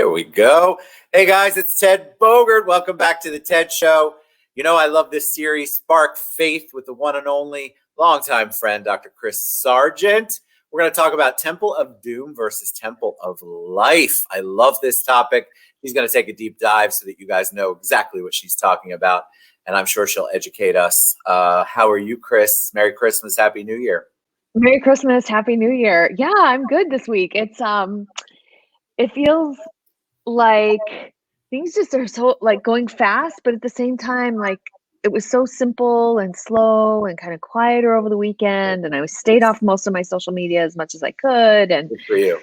There we go. Hey guys, it's Ted Bogert. Welcome back to the TED Show. You know, I love this series, Spark Faith, with the one and only longtime friend, Dr. Kris Sargent. We're going to talk about Temple of Doom versus Temple of Life. I love this topic. She's going to take a deep dive so that you guys know exactly what she's talking about. And I'm sure she'll educate us. How are you, Kris? Merry Christmas. Happy New Year. Merry Christmas. Happy New Year. Yeah, I'm good this week. It feels like things just are so like going fast, but at the same time, like it was so simple and slow and kind of quieter over the weekend. And I stayed off most of my social media as much as I could. And good for you.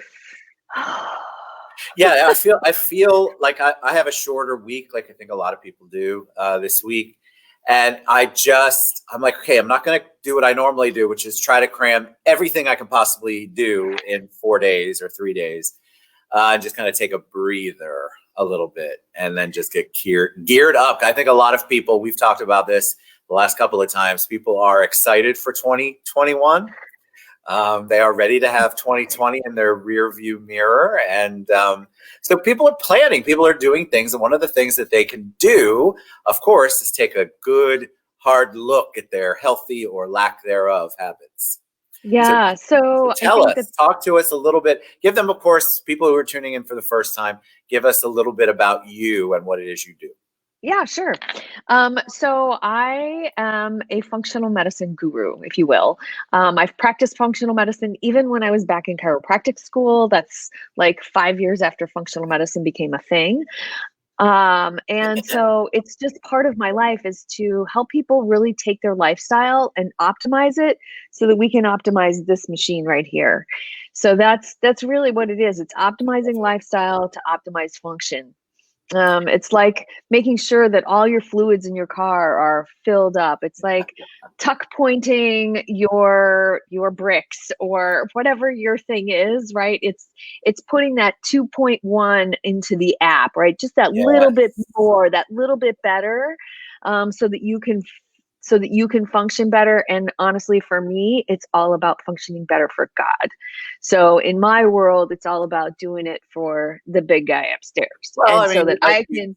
Yeah, I feel like I have a shorter week, like I think a lot of people do this week. And I'm like, okay, I'm not going to do what I normally do, which is try to cram everything I can possibly do in 4 days or 3 days, and just kind of take a breather a little bit and then just get geared up. I think a lot of people, we've talked about this the last couple of times, people are excited for 2021. They are ready to have 2020 in their rear view mirror. And so people are planning, people are doing things. And one of the things that they can do, of course, is take a good, hard look at their healthy or lack thereof habits. Yeah. So talk to us a little bit. Give them, of course, people who are tuning in for the first time, give us a little bit about you and what it is you do. Yeah, sure. So I am a functional medicine guru, if you will. I've practiced functional medicine even when I was back in chiropractic school. That's like 5 years after functional medicine became a thing. And so it's just part of my life is to help people really take their lifestyle and optimize it so that we can optimize this machine right here. So that's really what it is. It's optimizing lifestyle to optimize function. It's like making sure that all your fluids in your car are filled up. It's like tuck pointing your bricks or whatever your thing is, right? It's putting that 2.1 into the app, right? Just that little bit more, that little bit better, so that you can function better. And honestly, for me, it's all about functioning better for God. So in my world, it's all about doing it for the big guy upstairs. Well, and so that I can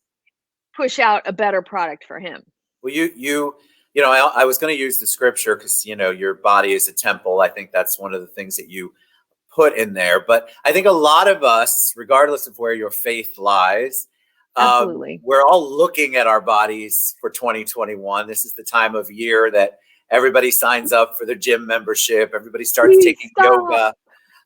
push out a better product for him. Well, I was going to use the scripture because, your body is a temple. I think that's one of the things that you put in there. But I think a lot of us, regardless of where your faith lies, absolutely, we're all looking at our bodies for 2021. This is the time of year that everybody signs up for their gym membership. Everybody starts taking yoga.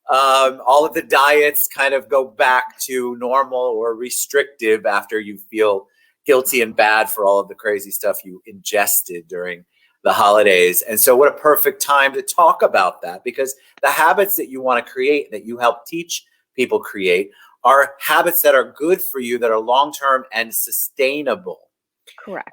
All of the diets kind of go back to normal or restrictive after you feel guilty and bad for all of the crazy stuff you ingested during the holidays. And so what a perfect time to talk about that, because the habits that you want to create, that you help teach people create, are habits that are good for you, that are long-term and sustainable. Correct.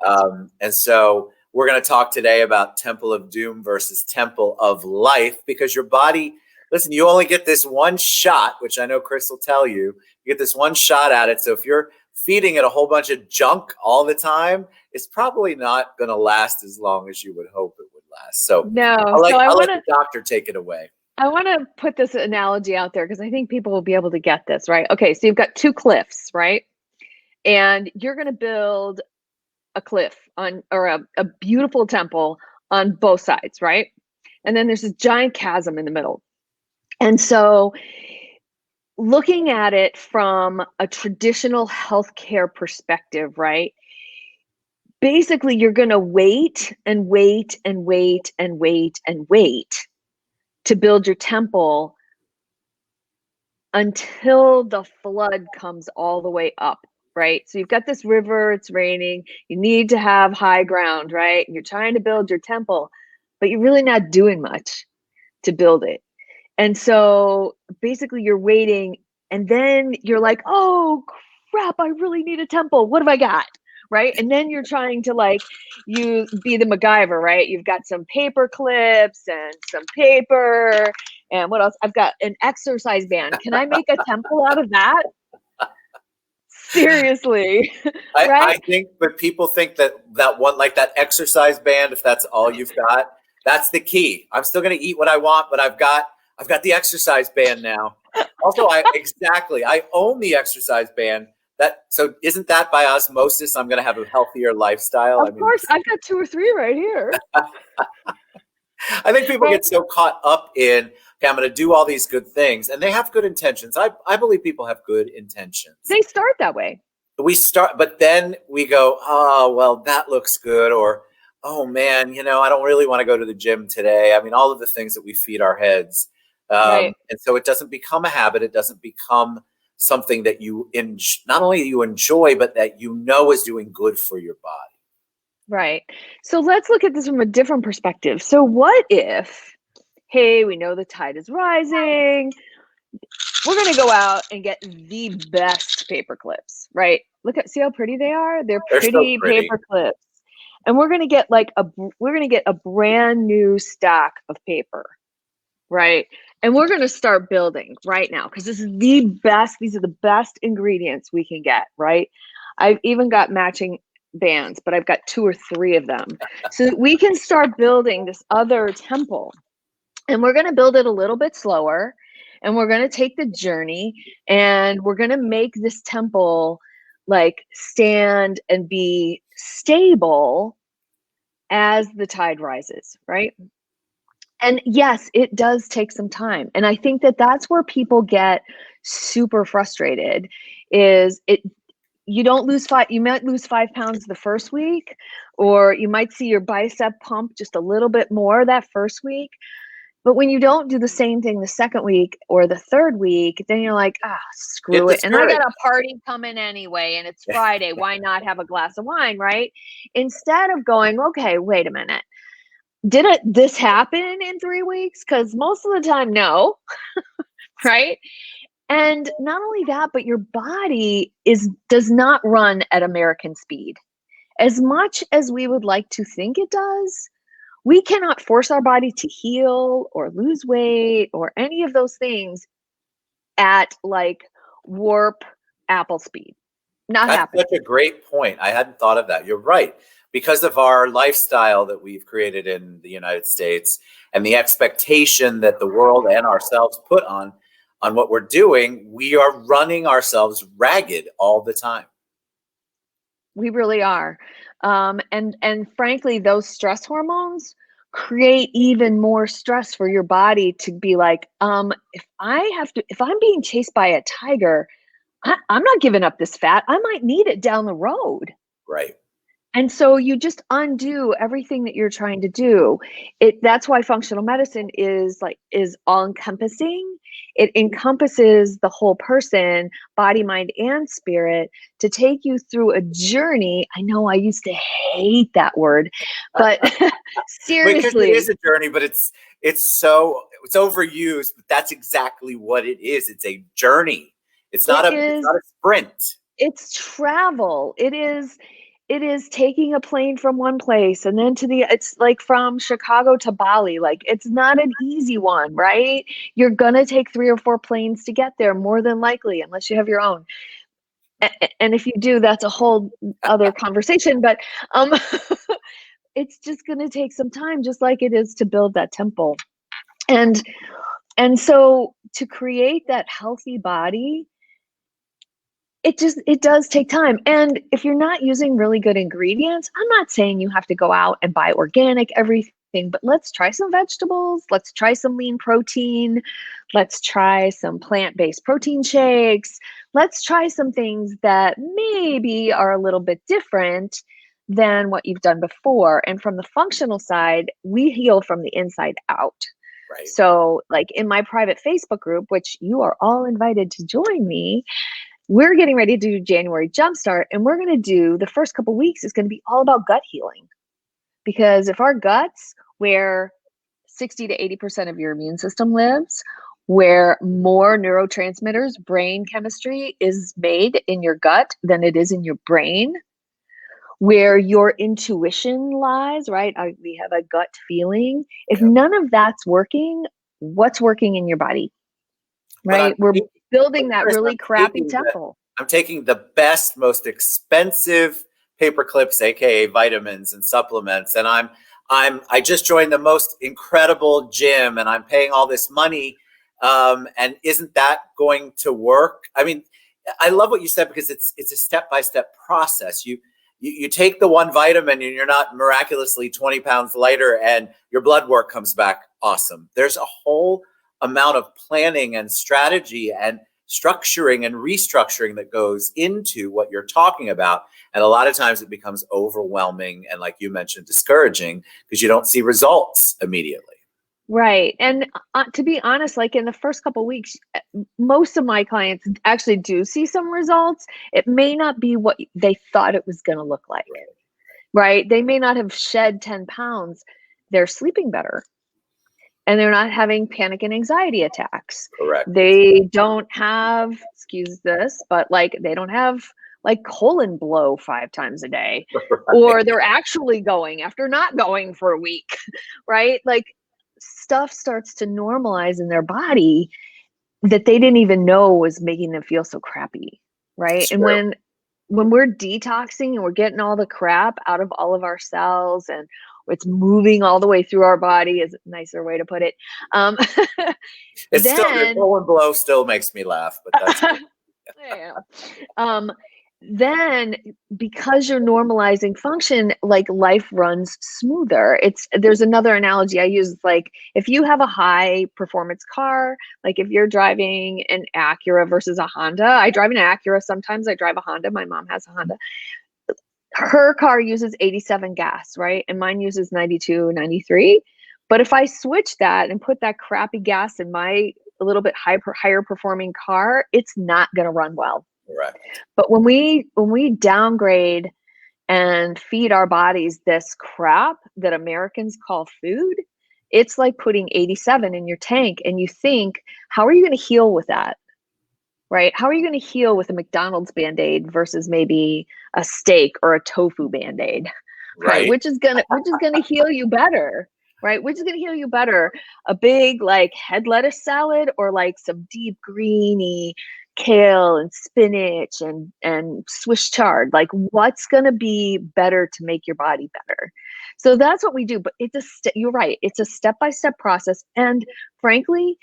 And so we're going to talk today about Temple of Doom versus Temple of Life, because your body, listen, you only get this one shot, which I know Kris will tell you. You get this one shot at it. So if you're feeding it a whole bunch of junk all the time, it's probably not going to last as long as you would hope it would last. So no, I'll let the doctor take it away. I want to put this analogy out there because I think people will be able to get this, right? Okay, so you've got two cliffs, right? And you're going to build a cliff or a beautiful temple on both sides, right? And then there's this giant chasm in the middle. And so looking at it from a traditional healthcare perspective, right? Basically, you're going to wait and wait and wait and wait and wait to build your temple until the flood comes all the way up, right? So you've got this river, it's raining, you need to have high ground, right? You're trying to build your temple, but you're really not doing much to build it. And so basically you're waiting, and then you're like, oh crap, I really need a temple. What have I got? Right? And then you're trying to you be the MacGyver, right? You've got some paper clips and some paper, and what else? I've got an exercise band. Can I make a temple out of that? Seriously. Right? I think, but people think that one, like that exercise band, if that's all you've got, that's the key. I'm still going to eat what I want, but I've got the exercise band now. Also, I own the exercise band. So isn't that by osmosis? I'm going to have a healthier lifestyle. I Of mean, course, I've got 2 or 3 right here. I think people Right? get so caught up in, okay, I'm going to do all these good things, and they have good intentions. I believe people have good intentions. They start that way. We start, but then we go, oh, well, that looks good. Or, oh man, I don't really want to go to the gym today. I mean, all of the things that we feed our heads. Right. And so it doesn't become a habit. It doesn't become something that not only you enjoy, but that is doing good for your body. Right. So let's look at this from a different perspective. So what if, hey, we know the tide is rising. We're going to go out and get the best paper clips, right? See how pretty they are? They're They're so pretty pretty. paper clips. And we're going to get a brand new stack of paper, right? And we're going to start building right now because this is the best. These are the best ingredients we can get, right? I've even got matching bands, but I've got 2 or 3 of them. So that we can start building this other temple. And we're going to build it a little bit slower. And we're going to take the journey and we're going to make this temple like stand and be stable as the tide rises, right? And yes, it does take some time. And I think that that's where people get super frustrated is you don't lose you might lose 5 pounds the first week, or you might see your bicep pump just a little bit more that first week. But when you don't do the same thing the second week or the third week, then you're like, screw it. And I got a party coming anyway, and it's Friday. Why not have a glass of wine, right? Instead of going, okay, wait a minute. Did this happen in 3 weeks? Because most of the time, no, right? And not only that, but your body does not run at American speed. As much as we would like to think it does, we cannot force our body to heal or lose weight or any of those things at like warp Apple speed. Not happening. That's such a great point. I hadn't thought of that. You're right. Because of our lifestyle that we've created in the United States and the expectation that the world and ourselves put on what we're doing, we are running ourselves ragged all the time. We really are. And frankly, those stress hormones create even more stress for your body to be like, if I'm being chased by a tiger, I'm not giving up this fat. I might need it down the road. Right. And so you just undo everything that you're trying to do. That's why functional medicine is all encompassing. It encompasses the whole person, body, mind, and spirit, to take you through a journey. I know I used to hate that word, but seriously. Because it is a journey, but it's overused, but that's exactly what it is. It's a journey. It's not a sprint. It's travel. It is taking a plane from one place and then it's like from Chicago to Bali. Like, it's not an easy one, right? You're going to take 3 or 4 planes to get there, more than likely, unless you have your own. And if you do, that's a whole other conversation, but it's just going to take some time, just like it is to build that temple. And so to create that healthy body, it does take time. And if you're not using really good ingredients, I'm not saying you have to go out and buy organic everything, but let's try some vegetables. Let's try some lean protein. Let's try some plant-based protein shakes. Let's try some things that maybe are a little bit different than what you've done before. And from the functional side, we heal from the inside out. Right. So like in my private Facebook group, which you are all invited to join me, we're getting ready to do January Jumpstart, and we're going to do the first couple weeks is going to be all about gut healing. Because if our guts, where 60 to 80% of your immune system lives, where more neurotransmitters, brain chemistry is made in your gut than it is in your brain, where your intuition lies, right? We have a gut feeling. If none of that's working, what's working in your body, right? We're building that really crappy temple. I'm taking the best, most expensive paper clips, aka vitamins and supplements, and I just joined the most incredible gym, and I'm paying all this money And isn't that going to work? I mean, I love what you said, because it's a step-by-step process. You take the one vitamin and you're not miraculously 20 pounds lighter and your blood work comes back awesome. There's a whole amount of planning and strategy and structuring and restructuring that goes into what you're talking about. And a lot of times it becomes overwhelming and, like you mentioned, discouraging because you don't see results immediately. Right. And to be honest, like in the first couple of weeks, most of my clients actually do see some results. It may not be what they thought it was going to look like, right? They may not have shed 10 pounds. They're sleeping better and they're not having panic and anxiety attacks. Correct. They don't have, excuse this, but like they don't have like colon blow 5 times a day, Right. or they're actually going after not going for a week, right? Like, stuff starts to normalize in their body that they didn't even know was making them feel so crappy, right? Sure. And when we're detoxing and we're getting all the crap out of all of our cells and it's moving all the way through our body is a nicer way to put it. It's still, the colon blow still makes me laugh, but that's yeah. Then because you're normalizing function, like life runs smoother. There's another analogy I use. It's like if you have a high performance car, like if you're driving an Acura versus a Honda. I drive an Acura. Sometimes I drive a Honda. My mom has a Honda. Her car uses 87 gas, right? And mine uses 92, 93. But if I switch that and put that crappy gas in my a little bit higher performing car, it's not going to run well. correct. But when we downgrade and feed our bodies this crap that Americans call food, it's like putting 87 in your tank and you think, how are you going to heal with that? Right? How are you going to heal with a McDonald's Band-Aid versus maybe a steak or a tofu Band-Aid? Right? Which is gonna heal you better, right? Which is gonna heal you better? A big like head lettuce salad or like some deep greeny kale and spinach and Swiss chard? Like what's gonna be better to make your body better? So that's what we do. But you're right. It's a step-by-step process. And frankly,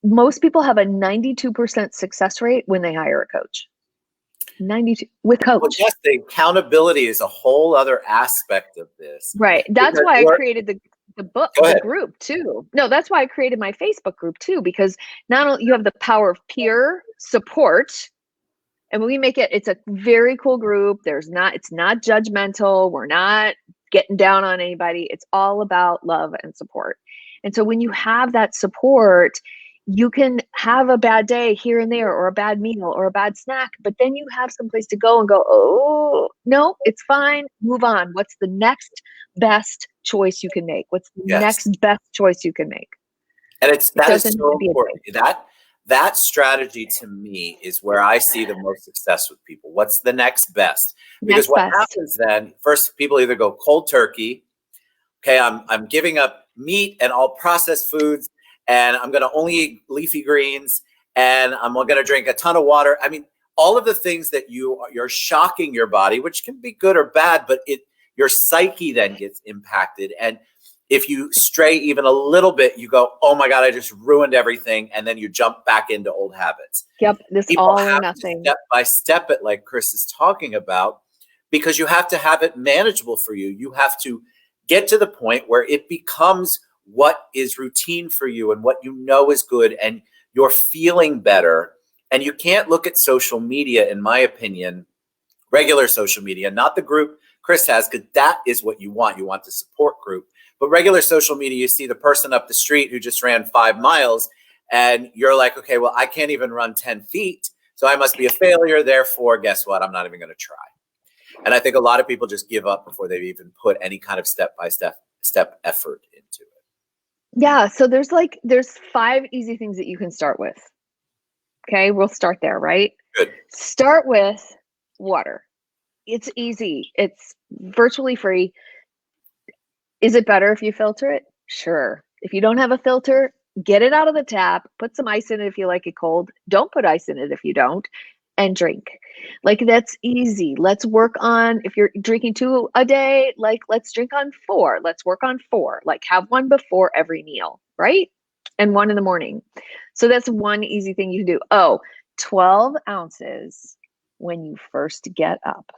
most people have a 92% success rate when they hire a coach. 92 with coach. Well, yes, the accountability is a whole other aspect of this. Right. That's why I created the group too. No, that's why I created my Facebook group too, because not only you have the power of peer support, and when we make it's a very cool group. It's not judgmental. We're not getting down on anybody. It's all about love and support. And so when you have that support, you can have a bad day here and there, or a bad meal or a bad snack, but then you have someplace to go and go, oh, no, it's fine. Move on. What's the next best choice you can make? What's the next best choice you can make? And that is so important. That strategy to me is where I see the most success with people. What's the next best? Because what happens then, first people either go cold turkey. Okay, I'm giving up meat and all processed foods, and I'm going to only eat leafy greens, and I'm going to drink a ton of water. I mean, all of the things that you're shocking your body, which can be good or bad, but your psyche then gets impacted. And if you stray even a little bit, you go, oh my God, I just ruined everything. And then you jump back into old habits. Yep, People all have or nothing. To step by step it, like Kris is talking about, because you have to have it manageable for you. You have to get to the point where it becomes what is routine for you and what you know is good, and you're feeling better. And you can't look at social media, in my opinion, regular social media, not the group Kris has, because that is what you want. You want the support group. But regular social media, you see the person up the street who just ran 5 miles, and you're like, okay, well, I can't even run 10 feet, so I must be a failure. Therefore, guess what? I'm not even going to try. And I think a lot of people just give up before they've even put any kind of step-by-step effort into it. Yeah. So there's 5 easy things that you can start with. Okay. We'll start there, right? Good. Start with water. It's easy. It's virtually free. Is it better if you filter it? Sure. If you don't have a filter, get it out of the tap, put some ice in it if you like it cold. Don't put ice in it if you don't, and drink. Like that's easy. Let's work on, if you're drinking 2 a day, like let's drink on 4. Let's work on 4. Like have 1 before every meal, right? And 1 in the morning. So that's one easy thing you can do. Oh, 12 ounces when you first get up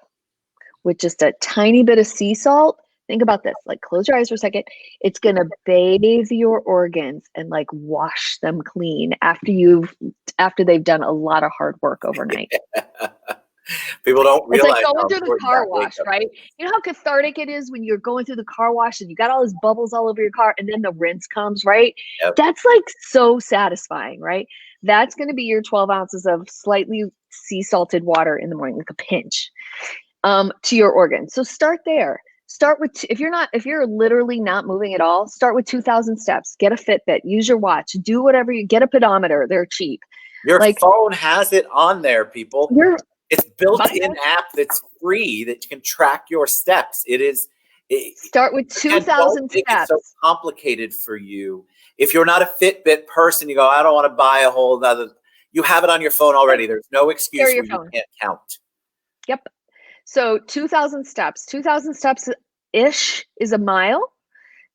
with just a tiny bit of sea salt. Think about this, like close your eyes for a second. It's going to bathe your organs and like wash them clean after they've done a lot of hard work overnight. People don't It's like realize how going through the important car that wash, wake-up right? is. You know how cathartic it is when you're going through the car wash and you got all those bubbles all over your car and then the rinse comes, right? Yep. That's like so satisfying, right? That's going to be your 12 ounces of slightly sea salted water in the morning, like a pinch, to your organs. So start there. Start with, if you're literally not moving at all, start with 2,000 steps. Get a Fitbit, use your watch, do whatever you get, a pedometer. They're cheap. Your Like phone has it on there, people. you're It's built-in app that's free that can track your steps. start with Again, 2,000 don't make it steps. so complicated for you. If you're not a Fitbit person, you go, I don't want to buy a whole other. You have it on your phone already. There's no excuse Carry where your you phone. can't count. Yep. So 2,000 steps. 2,000 steps-ish is a mile.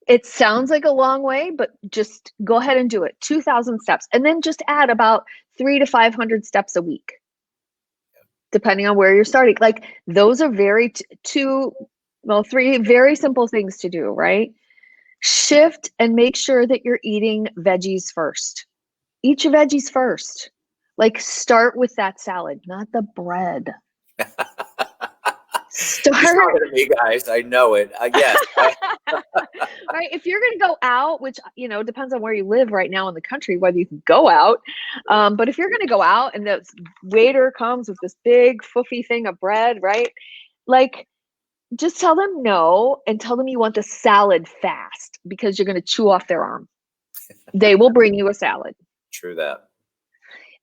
It sounds like a long way, but just go ahead and do it. 2,000 steps. And then just add about 300 to 500 steps a week, depending on where you're starting. Like those are three very simple things to do, right? Shift and make sure that you're eating veggies first. Eat your veggies first. Like start with that salad, not the bread. She's talking to me, guys. I know it. Yes. Right. If you're going to go out, which, depends on where you live right now in the country, whether you can go out. But if you're going to go out and the waiter comes with this big foofy thing of bread, right? Like, just tell them no and tell them you want the salad fast because you're going to chew off their arm. They will bring you a salad. True that.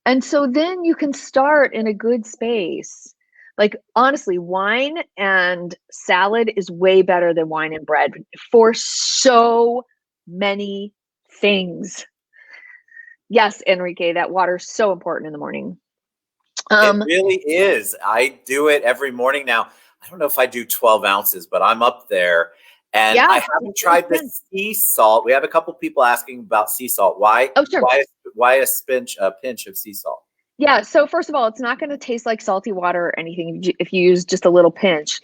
And so then you can start in a good space. Like honestly, wine and salad is way better than wine and bread for so many things. Yes, Enrique, that water is so important in the morning. It really is. I do it every morning now. I don't know if I do 12 ounces, but I'm up there. And Yeah, I haven't tried the sea salt. We have a couple people asking about sea salt. Why? Oh, sure. Why a pinch of sea salt? Yeah. So first of all, it's not going to taste like salty water or anything if you use just a little pinch,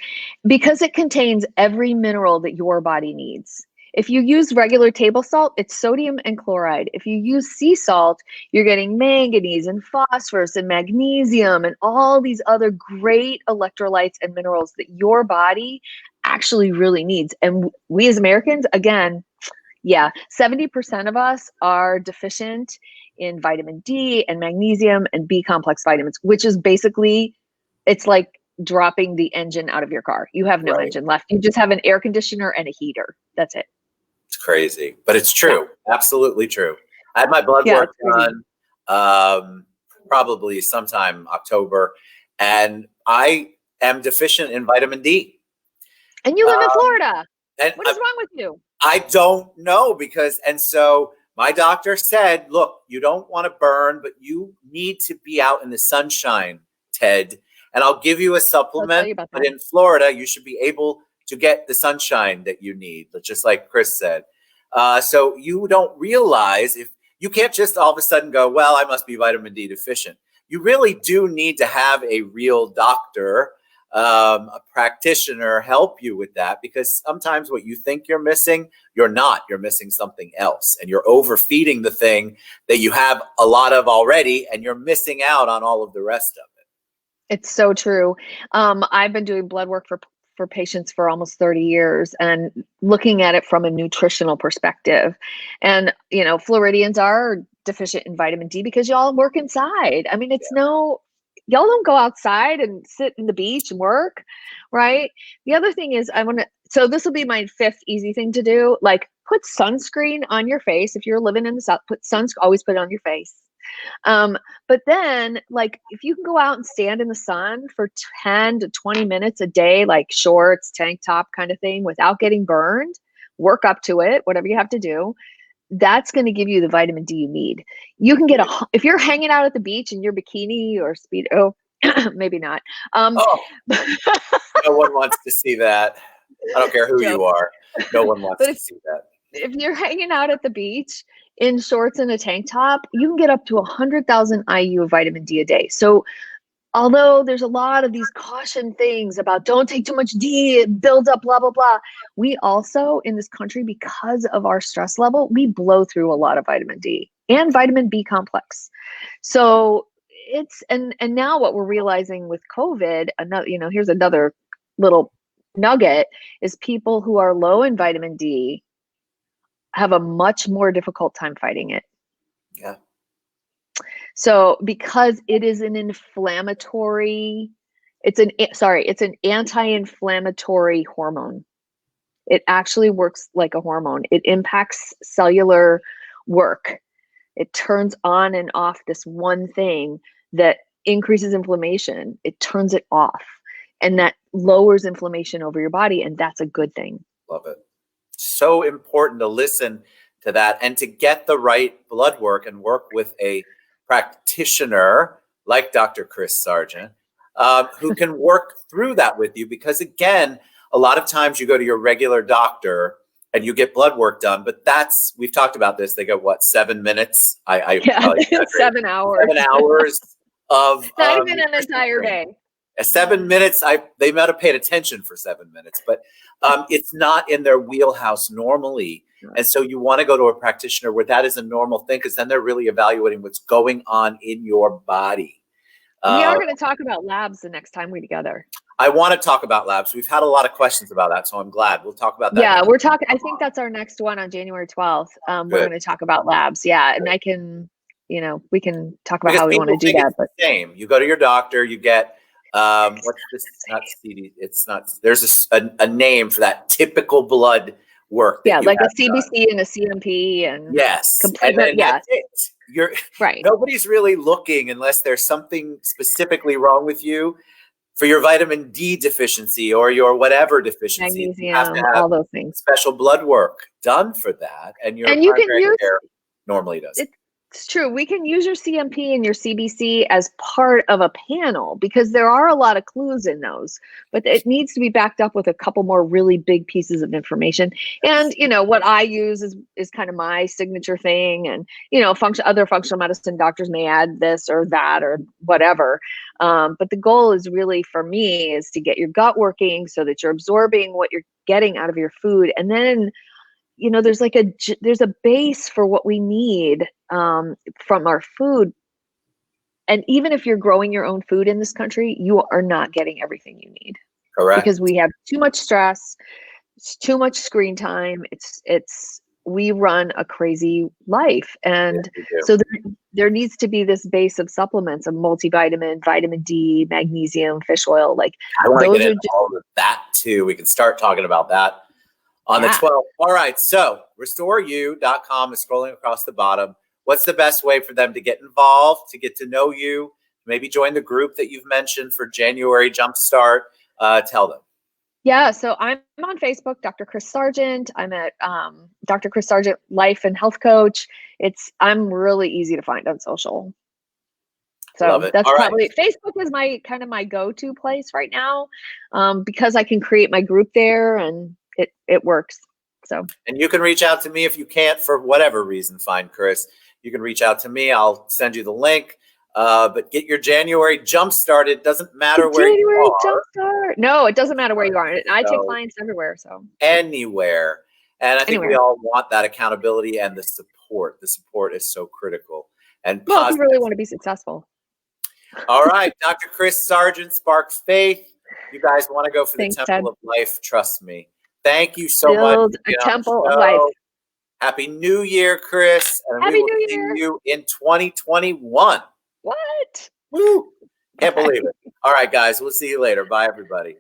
because it contains every mineral that your body needs. If you use regular table salt, it's sodium and chloride. If you use sea salt, you're getting manganese and phosphorus and magnesium and all these other great electrolytes and minerals that your body actually really needs. And we as Americans, again, 70% of us are deficient in vitamin D and magnesium and B complex vitamins, which is basically, it's like dropping the engine out of your car. You have no engine left. You just have an air conditioner and a heater. That's it. It's crazy, but it's true. Yeah. Absolutely true. I had my blood work done probably sometime October, and I am deficient in vitamin D. And you live in Florida. And what is wrong with you? I don't know so my doctor said, look, you don't want to burn, but you need to be out in the sunshine, Ted. And I'll give you a supplement, but in Florida, you should be able to get the sunshine that you need, just like Kris said. So you don't realize if you can't just all of a sudden go, well, I must be vitamin D deficient. You really do need to have a real doctor, a practitioner help you with that, because sometimes what you think you're missing, you're not. You're missing something else, and you're overfeeding the thing that you have a lot of already, and you're missing out on all of the rest of it. It's so true. I've been doing blood work for patients for almost 30 years and looking at it from a nutritional perspective. And, Floridians are deficient in vitamin D because y'all work inside. I mean, y'all don't go outside and sit in the beach and work, right? The other thing is so this will be my fifth easy thing to do, like put sunscreen on your face. If you're living in the South, always put it on your face. But then like, if you can go out and stand in the sun for 10 to 20 minutes a day, like shorts, tank top kind of thing, without getting burned, work up to it, whatever you have to do. That's going to give you the vitamin D you need. You can get if you're hanging out at the beach in your bikini or Speedo, maybe not. No one wants to see that. I don't care who you are. No one wants to see that. If you're hanging out at the beach in shorts and a tank top, you can get up to 100,000 IU of vitamin D a day. So although there's a lot of these caution things about don't take too much D, it builds up, blah, blah, blah. We also in this country, because of our stress level, we blow through a lot of vitamin D and vitamin B complex. So it's, and now what we're realizing with COVID, another, here's another little nugget, is people who are low in vitamin D have a much more difficult time fighting it. Yeah. So because it is an inflammatory, it's an anti-inflammatory hormone. It actually works like a hormone. It impacts cellular work. It turns on and off this one thing that increases inflammation. It turns it off, and that lowers inflammation over your body, and that's a good thing. Love it. So important to listen to that and to get the right blood work and work with a practitioner like Dr. Kris Sargent, who can work through that with you. Because again, a lot of times you go to your regular doctor and you get blood work done, but we've talked about this. They go, what, 7 minutes? Yeah, 7 hours. 7 hours of not even an entire day. 7 minutes. They might have paid attention for 7 minutes, but it's not in their wheelhouse normally. And so you want to go to a practitioner where that is a normal thing, because then they're really evaluating what's going on in your body. We are going to talk about labs the next time we're together. I want to talk about labs. We've had a lot of questions about that, so I'm glad. We'll talk about that. Yeah, we're talking. I think that's our next one on January 12th. We're going to talk about labs. Yeah, and I can, we can talk about how we want to do that. But same. You go to your doctor, you get what's this? Not CD. It's not. There's a name for that typical blood work. Yeah, like a CBC and a CMP and yes, and that's it. You're right. Nobody's really looking unless there's something specifically wrong with you for your vitamin D deficiency or your whatever deficiency. Magnesium, you have to have all those things. Special blood work done for that, and your you can use care normally does. It's true. We can use your CMP and your CBC as part of a panel because there are a lot of clues in those, but it needs to be backed up with a couple more really big pieces of information. And, what I use is kind of my signature thing. And, other functional medicine doctors may add this or that or whatever. But the goal is really, for me, is to get your gut working so that you're absorbing what you're getting out of your food. And then, there's a base for what we need from our food. And even if you're growing your own food in this country, you are not getting everything you need. Correct. Because we have too much stress, it's too much screen time. We run a crazy life. And so there needs to be this base of supplements, of multivitamin, vitamin D, magnesium, fish oil. Like I want to get into all of that too. We can start talking about that on the 12th. All right. So restoreyou.com is scrolling across the bottom. What's the best way for them to get involved, to get to know you, maybe join the group that you've mentioned for January Jumpstart? Tell them. Yeah. So I'm on Facebook, Dr. Kris Sargent. I'm at Dr. Kris Sargent Life and Health Coach. I'm really easy to find on social. So that's probably Facebook is my go-to place right now, because I can create my group there and it works. So, and you can reach out to me if you can't, for whatever reason, find Kris. You can reach out to me. I'll send you the link. But get your January jump started. Doesn't matter where you are. No, it doesn't matter where you are. I take clients everywhere. So anywhere. And I think we all want that accountability and the support. The support is so critical. And if you really want to be successful. All right. Dr. Kris Sargent, Spark Faith. You guys want to go for the Temple of Life. Trust me. Thank you so much. Build a Temple of Life. Happy New Year, Kris. And we will see you in 2021. What? Woo! Can't believe it. All right, guys. We'll see you later. Bye, everybody.